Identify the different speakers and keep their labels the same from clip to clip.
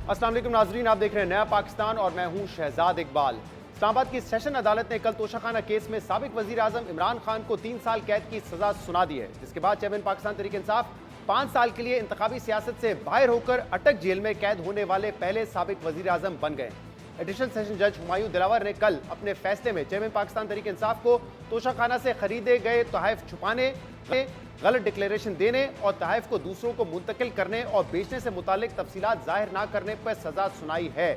Speaker 1: अस्सलाम वालेकुम नाजरीन, आप देख रहे हैं नया पाकिस्तान और मैं हूं शहजाद इकबाल। इस्लामाबाद की सेशन अदालत ने कल तोशाखाना केस में साबिक वजीर आजम इमरान खान को 3 साल कैद की सजा सुना दी है, जिसके बाद चेयरमैन पाकिस्तान तहरीक इंसाफ 5 साल के लिए इंतखाबी सियासत से बाहर होकर अटक जेल में कैद होने वाले पहले साबिक वजीर आजम बन गए। एडिशनल सेशन जज हुमायूं दिलावर ने कल अपने फैसले में चेयरमैन पाकिस्तान तहरीक इंसाफ को तोशाखाना से खरीदे गए तोहफ छुपाने, गलत डिक्लेरेशन देने और तहफ को दूसरों को मुंतकिल करने और बेचने से मुतालिक तफसीलात जाहिर न करने पर सजा सुनाई है।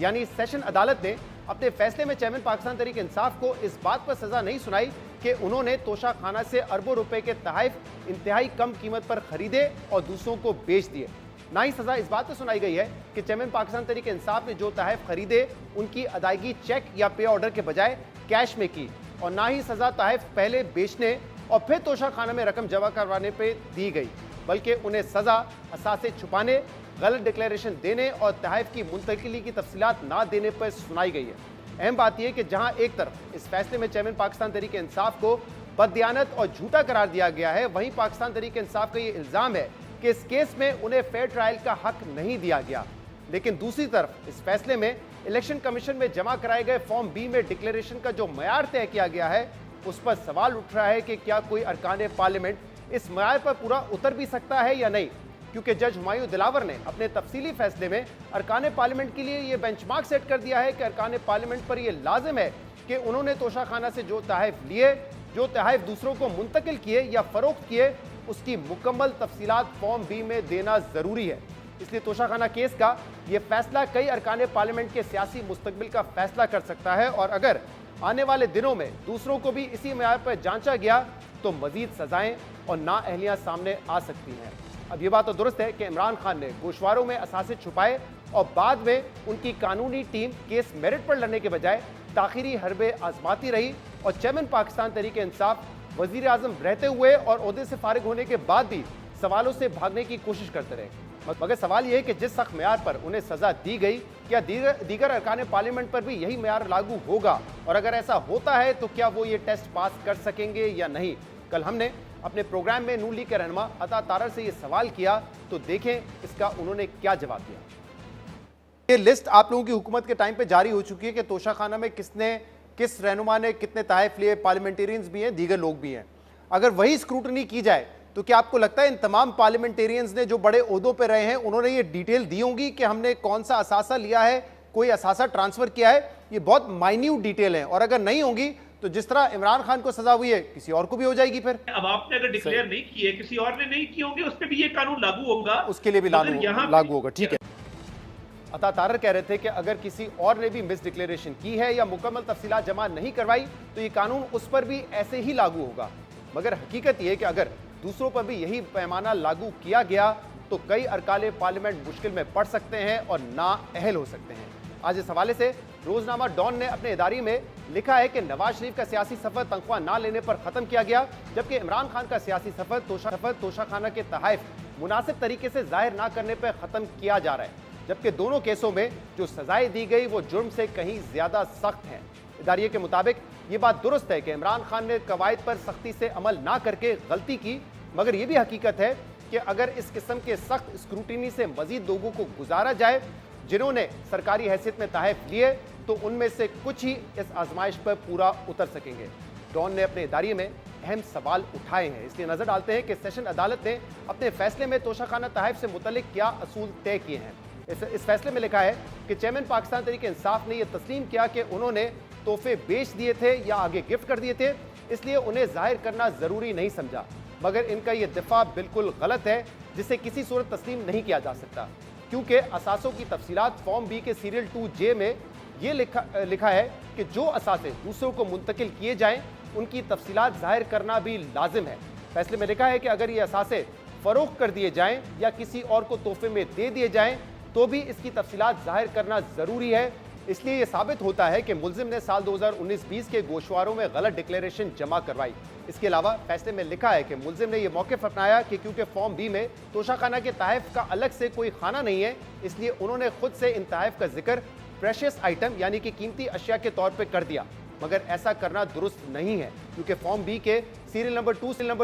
Speaker 1: यानी सेशन अदालत ने अपने फैसले में चेयरमैन पाकिस्तान तहरीक इंसाफ को इस बात पर सजा नहीं सुनाई कि उन्होंने तोशाखाना से अरबों रुपए के तहफ इंतहाई कम कीमत पर खरीदे और दूसरों को बेच दिए। ना ही सजा इस बात पर सुनाई गई है कि चेयरमैन पाकिस्तान तहरीक इंसाफ ने जो तहफ खरीदे उनकी अदायगी चेक या पे ऑर्डर के बजाय कैश में की, और ना ही सजा तहफ पहले बेचने और फिर तोशाखाना में रकम जमा करवाने पर दी गई, बल्कि उन्हें सजा असासे छुपाने, गलत डिक्लेरेशन देने और तहफ की मुंतकिली की तफसीलात ना देने पर सुनाई गई है। अहम बात यह कि जहां एक तरफ इस फैसले में चेयरमैन पाकिस्तान तहरीक इंसाफ को बददियानत और झूठा करार दिया गया है, वहीं पाकिस्तान तहरीक इंसाफ का यह इल्जाम है कि इस केस में उन्हें फेयर ट्रायल का हक नहीं दिया गया। लेकिन दूसरी तरफ इस फैसले में इलेक्शन कमीशन में जमा कराए गए फॉर्म बी में डिक्लेरेशन का जो मयार तय किया गया है, उस पर सवाल उठ रहा है कि क्या कोई अरकान पार्लियामेंट इस मयार पर पूरा उतर भी सकता है या नहीं, क्योंकि जज हुमायूं दिलावर ने अपने तफसीली फैसले में अरकान पार्लियामेंट के लिए यह बेंचमार्क सेट कर दिया है कि अरकान पार्लियामेंट पर यह लाजिम है कि उन्होंने तोशाखाना से जो तहफ लिए, जो तहफ दूसरों को मुंतकिल किए या फरोख्त किए, उसकी मुकम्मल तफसीलात फॉर्म बी में देना जरूरी है। इसलिए तोशाखाना केस का यह फैसला कई अरकान पार्लियामेंट के सियासी मुस्तकबिल का फैसला कर सकता है, और अगर आने वाले दिनों में दूसरों को भी इसी मयार पर जांचा गया तो मजीद सजाएं और नाअहलियां सामने आ सकती हैं। अब यह बात तो दुरुस्त है कि इमरान खान ने गोशवारों में असासे छुपाए और बाद में उनकी कानूनी टीम केस मेरिट पर लड़ने के बजाय ताखिरी हरबे आजमाती रही और चेयरमैन पाकिस्तान तहरीक इंसाफ वजीर आजम रहते हुए और ओहदे से फारिग होने के बाद भी सवालों से भागने की कोशिश करते रहे। मगर सवाल यह है कि जिस सख्त म्यार पर उन्हें सजा दी गई, क्या दीगर अरकान पार्लियामेंट पर भी यही म्यार लागू होगा, और अगर ऐसा होता है तो क्या वो ये टेस्ट पास कर सकेंगे या नहीं। कल हमने अपने प्रोग्राम में नून लीग के रहनुमा अता तारर से ये सवाल किया, तो देखें इसका उन्होंने क्या जवाब दिया। ये लिस्ट आप लोगों की हुकूमत के टाइम पे जारी हो चुकी है कि तोशाखाना में किस रहनुमा ने कितने तहफ लिए, पार्लियामेंटेरियंस भी हैं, दीगर लोग भी हैं। अगर वही स्क्रूटनी की जाए तो क्या आपको लगता है इन तमाम पार्लियामेंटेरियंस ने जो बड़े ओहदों पर रहे हैं उन्होंने ये डिटेल दी होंगी कि हमने कौन सा असासा लिया है, कोई असासा ट्रांसफर किया है? ये बहुत माइन्यूट डिटेल है, और अगर नहीं होंगी तो जिस तरह इमरान खान को सजा हुई है किसी और को भी हो जाएगी। फिर
Speaker 2: अब आपने अगर डिक्लेयर नहीं किए, किसी और ने नहीं किए होंगे, उस पर भी ये कानून लागू होगा,
Speaker 1: उसके लिए भी लागू होगा। ठीक है, अता तारर कह रहे थे कि अगर किसी और ने भी मिस डिक्लेरेशन की है या मुकम्मल तफसीलात जमा नहीं करवाई तो ये कानून उस पर भी ऐसे ही लागू होगा। मगर हकीकत यह है कि अगर दूसरों पर भी यही पैमाना लागू किया गया तो कई अरकान पार्लियामेंट मुश्किल में पड़ सकते हैं और नाअहल हो सकते हैं। आज इस हवाले से रोजनामा डॉन ने अपने इदारे में लिखा है कि नवाज शरीफ का सियासी सफर तनख्वाह ना लेने पर खत्म किया गया, जबकि इमरान खान का सियासी सफर तोशाखाना के तहफ मुनासिब तरीके से जाहिर ना करने पर खत्म किया जा रहा है, जबकि दोनों केसों में जो सजाएं दी गई वो जुर्म से कहीं ज्यादा सख्त हैं। इदारे के मुताबिक ये बात दुरुस्त है कि इमरान खान ने कवायद पर सख्ती से अमल ना करके गलती की, मगर यह भी हकीकत है कि अगर इस किस्म के सख्त स्क्रूटिनी से मजीद लोगों को गुजारा जाए जिन्होंने सरकारी हैसियत में तहफ लिए, तो उनमें से कुछ ही इस आजमाइश पर पूरा उतर सकेंगे। डॉन ने अपने इदारे में अहम सवाल उठाए हैं, इसलिए नजर डालते हैं कि सेशन अदालत ने अपने फैसले में तोशाखाना तहफ से मुतल्लिक क्या असूल तय किए हैं। इस फैसले में लिखा है कि चेयरमैन पाकिस्तान तहरीक इंसाफ ने यह तस्लीम किया कि उन्होंने तोहफे बेच दिए थे या आगे गिफ्ट कर दिए थे, इसलिए उन्हें जाहिर करना जरूरी नहीं समझा। मगर इनका यह दिफा बिल्कुल गलत है, जिसे किसी सूरत तस्लीम नहीं किया जा सकता, क्योंकि असासों की तफसीलात फॉर्म बी के सीरियल 2J में यह लिखा है कि जो असासे दूसरों को मुंतकिल किए जाएं उनकी तफसीलात जाहिर करना भी लाजिम है। फैसले में लिखा है कि अगर ये असासे फरोख्त कर दिए जाएं या किसी और को तोहफे में दे दिए जाएं तो भी इसकी तफसीलात जाहिर करना जरूरी है। इसलिए यह साबित होता है कि मुल्जिम ने साल 2019-20 के गोशवारों में गलत डिक्लेरेशन जमा करवाई। इसके अलावा फैसले में लिखा है कि मुल्जिम ने यह मौक़िफ़ अपनाया कि क्योंकि फॉर्म बी में तोशाखाना के तहफ का अलग से कोई खाना नहीं है, इसलिए उन्होंने खुद से इन तहफ का जिक्र प्रेशियस आइटम यानी कि कीमती अशिया के तौर पर कर दिया। मगर ऐसा करना दुरुस्त नहीं है, क्योंकि फॉर्म बी के सीरियल नंबर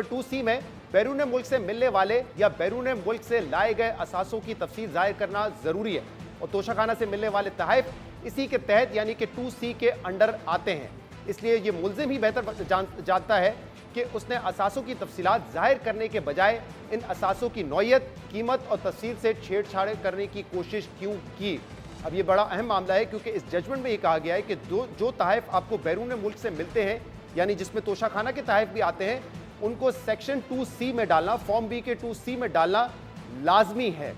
Speaker 1: 2C में बैरून मुल्क से मिलने वाले या बैरून मुल्क से लाए गए असासों की तफसील जाहिर करना जरूरी है। और तोशाखाना से मिलने वाले तहफ़ इसी के तहत यानी कि 2C के अंडर आते हैं। इसलिए ये मुल्जिम ही बेहतर जानता है कि उसने असासों की तफसीलात जाहिर करने के बजाय इन असासों की नौयत, कीमत और तफसील से छेड़छाड़ करने की कोशिश क्यों की। अब ये बड़ा अहम मामला है क्योंकि इस जजमेंट में ये कहा गया है कि जो तहफ़ आपको बैरून मुल्क से मिलते हैं यानी जिसमें तोशाखाना के तहफ़ भी आते हैं, उनको सेक्शन 2C में डालना, फॉर्म बी के 2C में डालना लाजमी है।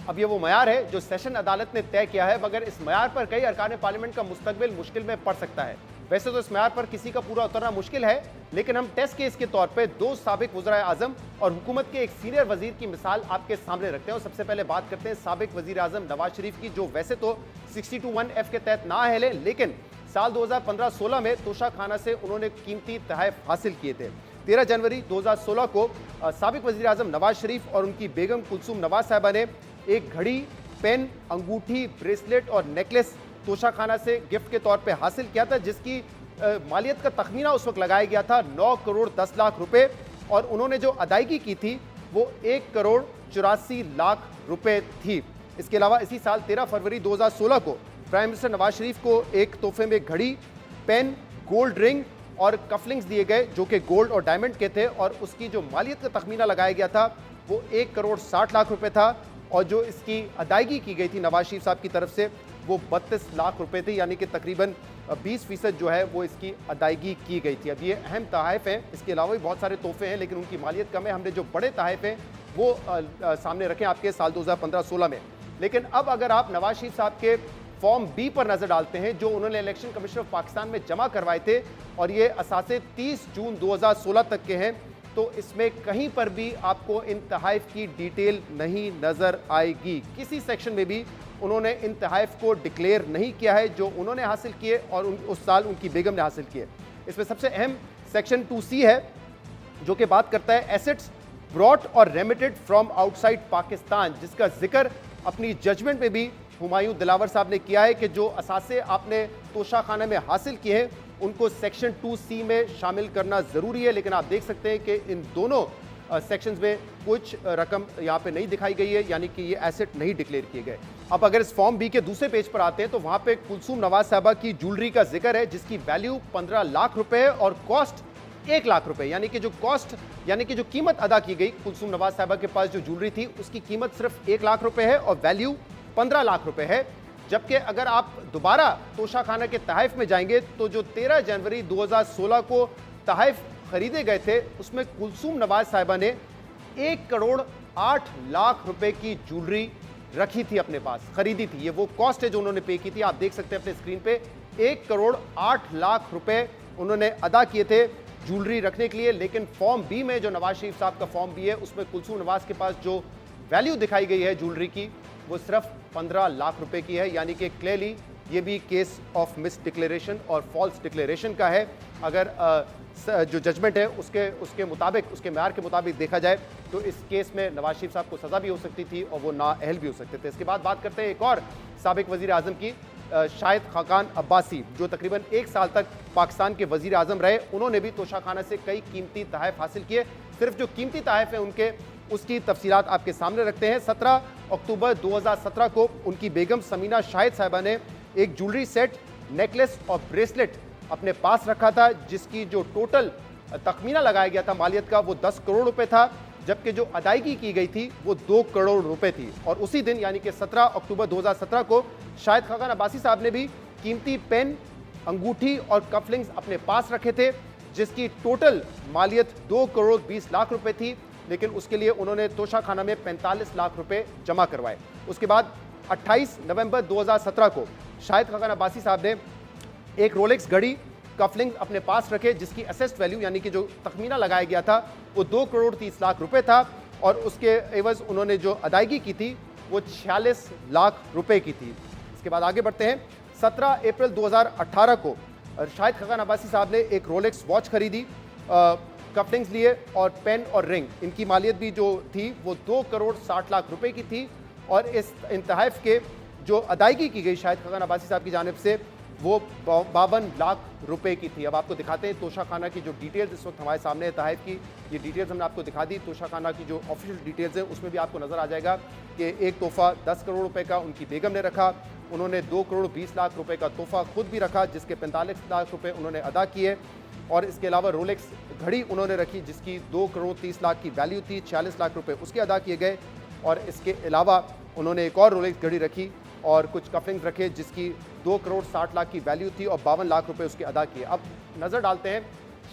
Speaker 1: अब ये वो मयार है जो सेशन अदालत ने तय किया है, मगर इस मयार पर कई अरकान पार्लियामेंट का मुस्तकबिल मुश्किल में पड़ सकता है। वैसे तो इस मयार पर किसी का पूरा उतरना मुश्किल है, लेकिन हम टेस्ट केस के तौर पे 2 साबिक वज़ीर आज़म और हुकूमत के एक सीनियर वजीर की मिसाल आपके सामने रखते हैं। और सबसे पहले बात करते हैं साबिक वज़ीर आज़म नवाज शरीफ की, जो वैसे तो 62(1)(f) के तहत ना अहल है, लेकिन साल 2015-16 में तोशाखाना से उन्होंने कीमती तहफ़ हासिल किए थे। 13 जनवरी 2016 को साबिक वज़ीर आज़म नवाज शरीफ और उनकी बेगम कुलसूम नवाज साहिबा ने एक घड़ी, पेन, अंगूठी, ब्रेसलेट और नेकलेस तोशाखाना से गिफ्ट के तौर पे हासिल किया था, जिसकी मालियत का तखमीना उस वक्त लगाया गया था 9 करोड़ 10 लाख रुपए, और उन्होंने जो अदायगी की थी वो 1 करोड़ 84 लाख रुपए थी। इसके अलावा इसी साल 13 फरवरी 2016 को प्राइम मिनिस्टर नवाज शरीफ को एक तोहफे में घड़ी, पेन, गोल्ड रिंग और कफलिंग्स दिए गए जो कि गोल्ड और डायमंड के थे, और उसकी जो मालियत का तखमीना लगाया गया था वो 1 करोड़ 60 लाख रुपए था, और जो इसकी अदायगी की गई थी नवाज शरीफ साहब की तरफ से वो 32 लाख रुपए थे, यानी कि तकरीबन 20% जो है वो इसकी अदायगी की गई थी। अब ये अहम तहफ़ हैं, इसके अलावा भी बहुत सारे तोहफे हैं लेकिन उनकी मालियत कम है। हमने जो बड़े तहफ़ हैं वो सामने रखे आपके साल 2015-16 में। लेकिन अब अगर आप नवाज शरीफ साहब के फॉर्म बी पर नजर डालते हैं जो उन्होंने इलेक्शन कमीशन ऑफ पाकिस्तान में जमा करवाए थे, और ये असासे 30 जून 2016 तक के हैं, तो इसमें कहीं पर भी आपको इन तहफ़ की डिटेल नहीं नजर आएगी। किसी सेक्शन में भी उन्होंने इन तहफ़ को डिक्लेयर नहीं किया है जो उन्होंने हासिल किए और उस साल उनकी बेगम ने हासिल किए। इसमें सबसे अहम सेक्शन 2C है जो कि बात करता है एसेट्स ब्रॉट और रेमिटेड फ्रॉम आउटसाइड पाकिस्तान, जिसका जिक्र अपनी जजमेंट में भी हुमायूं दिलावर साहब ने किया है कि जो असासे आपने तोशाखाना में हासिल किए हैं उनको सेक्शन 2C में शामिल करना ज़रूरी है। लेकिन आप देख सकते हैं कि इन दोनों सेक्शंस में कुछ रकम यहाँ पे नहीं दिखाई गई है, यानी कि ये एसेट नहीं डिक्लेयर किए गए। अब अगर इस फॉर्म बी के दूसरे पेज पर आते हैं तो वहाँ पे कुलसूम नवाज साहबा की ज्वेलरी का जिक्र है जिसकी वैल्यू 15 लाख रुपए है और कॉस्ट 1 लाख रुपए, यानी कि जो कीमत अदा की गई कुलसूम नवाज साहबा के पास जो ज्वेलरी थी उसकी कीमत सिर्फ 1 लाख रुपए है और वैल्यू 15 लाख रुपए है। जबकि अगर आप दोबारा तोशाखाना के तहफ़ में जाएंगे तो जो 13 जनवरी 2016 को तहफ़ खरीदे गए थे उसमें कुलसूम नवाज साहिबा ने 1 करोड़ 8 लाख रुपए की ज्वेलरी रखी थी अपने पास, खरीदी थी। ये वो कॉस्ट है जो उन्होंने पे की थी, आप देख सकते हैं अपने स्क्रीन पे। 1 करोड़ 8 लाख रुपए उन्होंने अदा किए थे ज्वेलरी रखने के लिए। लेकिन फॉर्म बी में जो नवाज शरीफ साहब का फॉर्म बी है उसमें कुलसूम नवाज के पास जो वैल्यू दिखाई गई है ज्वेलरी की वो सिर्फ 15 लाख रुपए की है, यानी कि क्लियरली ये भी केस ऑफ मिस डिक्लेरेशन और फॉल्स डिक्लेरेशन का है। अगर जो जजमेंट है उसके मुताबिक, उसके म्यार के मुताबिक देखा जाए तो इस केस में नवाज शरीफ साहब को सज़ा भी हो सकती थी और वो नाअहल भी हो सकते थे। इसके बाद बात करते हैं एक और साबिक वज़ीर आज़म की, शाहिद खाकान अब्बासी, जो तकरीबन 1 साल तक पाकिस्तान के वज़ीर आज़म रहे। उन्होंने भी तोशाखाना से कई कीमती तहफ़ हासिल किए। सिर्फ जो कीमती तहफ़ हैं उनके उसकी तफसीलात आपके सामने रखते हैं। 17 अक्टूबर 2017 को उनकी बेगम समीना शाहिद साहिबा ने एक ज्वेलरी सेट, नेकलेस और ब्रेसलेट अपने पास रखा था जिसकी जो टोटल तखमीना लगाया गया था मालियत का वो 10 करोड़ रुपए था, जबकि जो अदायगी की गई थी वो 2 करोड़ रुपए थी। और उसी दिन यानी कि 17 अक्टूबर 2017 को शाहिद खाकान अब्बासी साहब ने भी कीमती पेन, अंगूठी और कफलिंग्स अपने पास रखे थे जिसकी टोटल मालियत 2 करोड़ 20 लाख रुपए थी, लेकिन उसके लिए उन्होंने तोशाखाना में 45 लाख रुपए जमा करवाए। उसके बाद 28 नवंबर 2017 को शाहिद खाकान अब्बासी साहब ने एक रोलेक्स घड़ी, कफलिंग्स अपने पास रखे जिसकी असेस्ड वैल्यू यानी कि जो तखमीना लगाया गया था वो 2 करोड़ 30 लाख रुपए था, और उसके एवज उन्होंने जो अदायगी की थी वो 46 लाख रुपए की थी। इसके बाद आगे बढ़ते हैं। 17 अप्रैल 2018 को शाहिद खाकान अब्बासी साहब ने एक रोलेक्स वॉच खरीदी, कफलिंग्स लिए और पेन और रिंग, इनकी मालियत भी जो थी वो 2 करोड़ 60 लाख रुपए की थी। और इस तहफ़ के जो अदायगी की गई शाहिद खाकान अब्बासी साहब की जानिब से वो 52 लाख रुपए की थी। अब आपको दिखाते हैं तोशा खाना की जो डिटेल्स इस वक्त हमारे सामने है तहफ़ की, ये डिटेल्स हमने आपको दिखा दी। तोशा खाना की जो ऑफिशियल डिटेल्स हैं उसमें भी आपको नज़र आ जाएगा कि एक तोहफ़ा 10 करोड़ रुपए का उनकी बेगम ने रखा, उन्होंने 2 करोड़ 20 लाख रुपए का तोहफ़ा खुद भी रखा जिसके 45 लाख रुपए उन्होंने अदा किए, और इसके अलावा रोलेक्स घड़ी उन्होंने रखी जिसकी 2 करोड़ 30 लाख की वैल्यू थी, 46 लाख रुपए उसके अदा किए गए, और इसके अलावा उन्होंने एक और रोलेक्स घड़ी रखी और कुछ कफलिंग्स रखे जिसकी 2 करोड़ 60 लाख की वैल्यू थी और 52 लाख रुपए उसके अदा किए। अब नज़र डालते हैं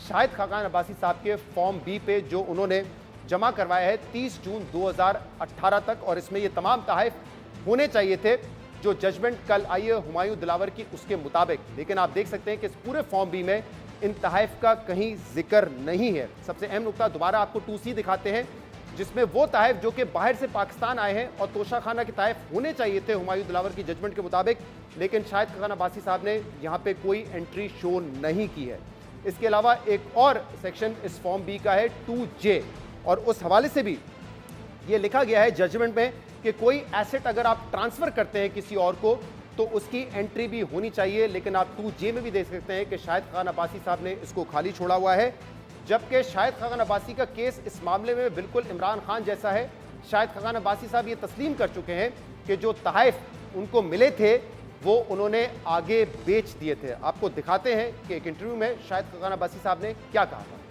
Speaker 1: शाहिद खाकान अब्बासी साहब के फॉर्म बी पे जो उन्होंने जमा करवाया है 30 जून 2018 तक, और इसमें ये तमाम तहफ़ होने चाहिए थे जो जजमेंट कल आई है हुमायूं दिलावर की उसके मुताबिक, लेकिन आप देख सकते हैं कि इस पूरे फॉर्म बी में इन तहफ़ का कहीं जिक्र नहीं है। सबसे अहम नुकता दोबारा आपको 2C दिखाते हैं जिसमें वो तहफ़ जो कि बाहर से पाकिस्तान आए हैं और तोशा खाना के तहफ़ होने चाहिए थे हुमायूं दिलावर की जजमेंट के मुताबिक, लेकिन शाहिद खाकान अब्बासी साहब ने यहाँ पे कोई एंट्री शो नहीं की है। इसके अलावा एक और सेक्शन इस फॉर्म बी का है 2J, और उस हवाले से भी ये लिखा गया है जजमेंट में कि कोई एसेट अगर आप ट्रांसफ़र करते हैं किसी और को तो उसकी एंट्री भी होनी चाहिए, लेकिन आप 2J में भी देख सकते हैं कि शाहिद खाकान अब्बासी साहब ने इसको खाली छोड़ा हुआ है, जबकि शाहिद खाकान अब्बासी का केस इस मामले में बिल्कुल इमरान खान जैसा है। शाहिद खाकान अब्बासी साहब ये तस्लीम कर चुके हैं कि जो तहफ़ उनको मिले थे वो उन्होंने आगे बेच दिए थे। आपको दिखाते हैं कि एक इंटरव्यू में शाहिद खाकान अब्बासी साहब ने क्या कहा था।